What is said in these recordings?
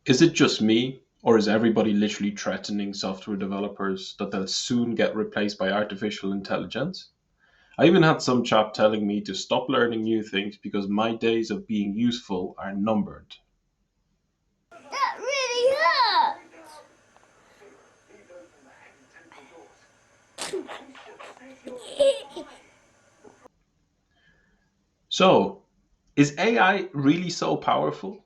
Is it just me, or is everybody literally threatening software developers that they'll soon get replaced by artificial intelligence? I even had some chap telling me to stop learning new things because my days of being useful are numbered. That really hurt. So, is AI really so powerful?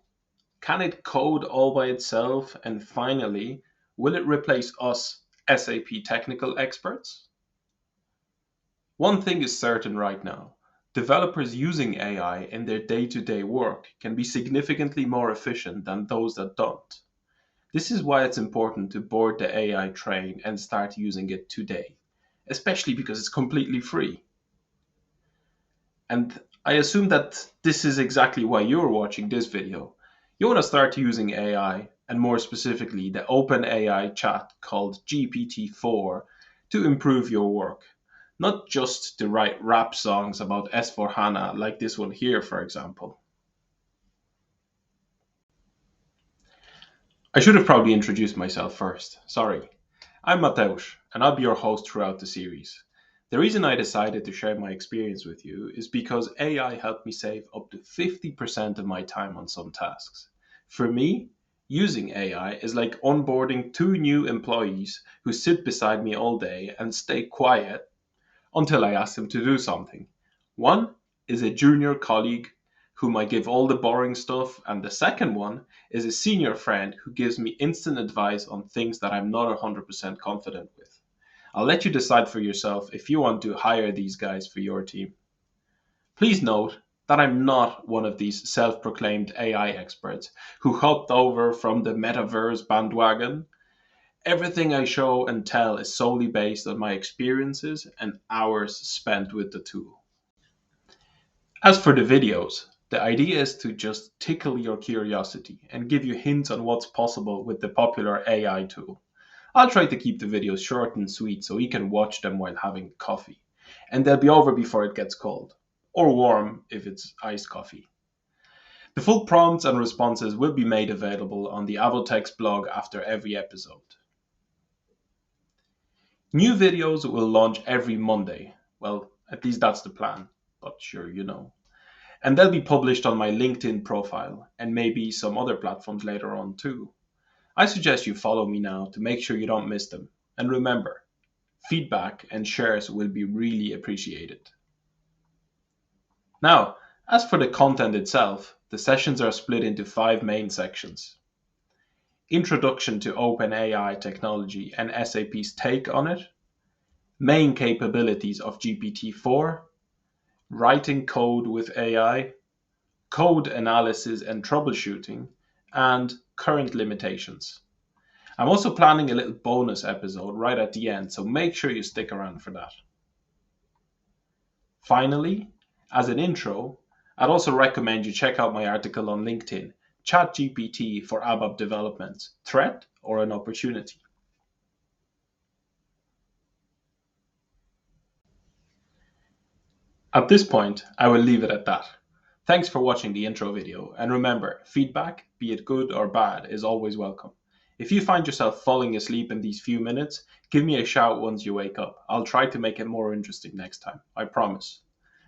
Can it code all by itself? And finally, will it replace us SAP technical experts? One thing is certain right now: developers using AI in their day to day work can be significantly more efficient than those that don't. This is why it's important to board the AI train and start using it today, especially because it's completely free. And I assume that this is exactly why you're watching this video. You want to start using AI, and more specifically, the open AI chat called GPT-4, to improve your work. Not just to write rap songs about S4HANA like this one here, for example. I should have probably introduced myself first. Sorry. I'm Mateusz, and I'll be your host throughout the series. The reason I decided to share my experience with you is because AI helped me save up to 50% of my time on some tasks. For me, using AI is like onboarding two new employees who sit beside me all day and stay quiet until I ask them to do something. One is a junior colleague whom I give all the boring stuff, and the second one is a senior friend who gives me instant advice on things that I'm not 100% confident with. I'll let you decide for yourself if you want to hire these guys for your team. Please note that I'm not one of these self proclaimed AI experts who hopped over from the metaverse bandwagon. Everything I show and tell is solely based on my experiences and hours spent with the tool. As for the videos, the idea is to just tickle your curiosity and give you hints on what's possible with the popular AI tool. I'll try to keep the videos short and sweet so you can watch them while having coffee. And they'll be over before it gets cold. Or warm if it's iced coffee. The full prompts and responses will be made available on the Avotex blog after every episode. New videos will launch every Monday. Well, at least that's the plan, but sure, you know. And they'll be published on my LinkedIn profile and maybe some other platforms later on too. I suggest you follow me now to make sure you don't miss them. And remember, feedback and shares will be really appreciated. Now, as for the content itself, the sessions are split into five main sections: introduction to OpenAI technology and SAP's take on it, main capabilities of GPT-4, writing code with AI, code analysis and troubleshooting, and current limitations. I'm also planning a little bonus episode right at the end, so make sure you stick around for that. Finally, as an intro, I'd also recommend you check out my article on LinkedIn: ChatGPT for ABAP Developments, Threat or an Opportunity? At this point, I will leave it at that. Thanks for watching the intro video, and remember, feedback, be it good or bad, is always welcome. If you find yourself falling asleep in these few minutes, give me a shout once you wake up. I'll try to make it more interesting next time, I promise.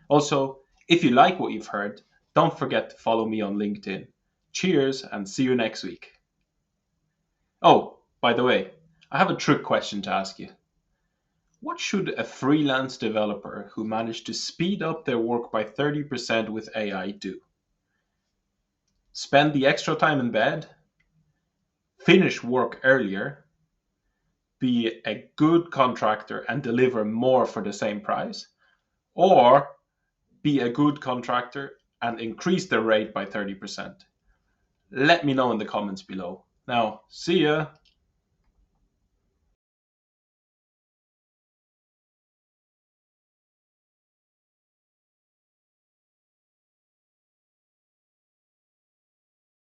Also, if you like what you've heard, don't forget to follow me on LinkedIn. Cheers, and see you next week. Oh, by the way, I have a trick question to ask you. What should a freelance developer who managed to speed up their work by 30% with AI do? Spend the extra time in bed? Finish work earlier? Be a good contractor and deliver more for the same price? Or be a good contractor and increase the rate by 30%? Let me know in the comments below. Now, see ya!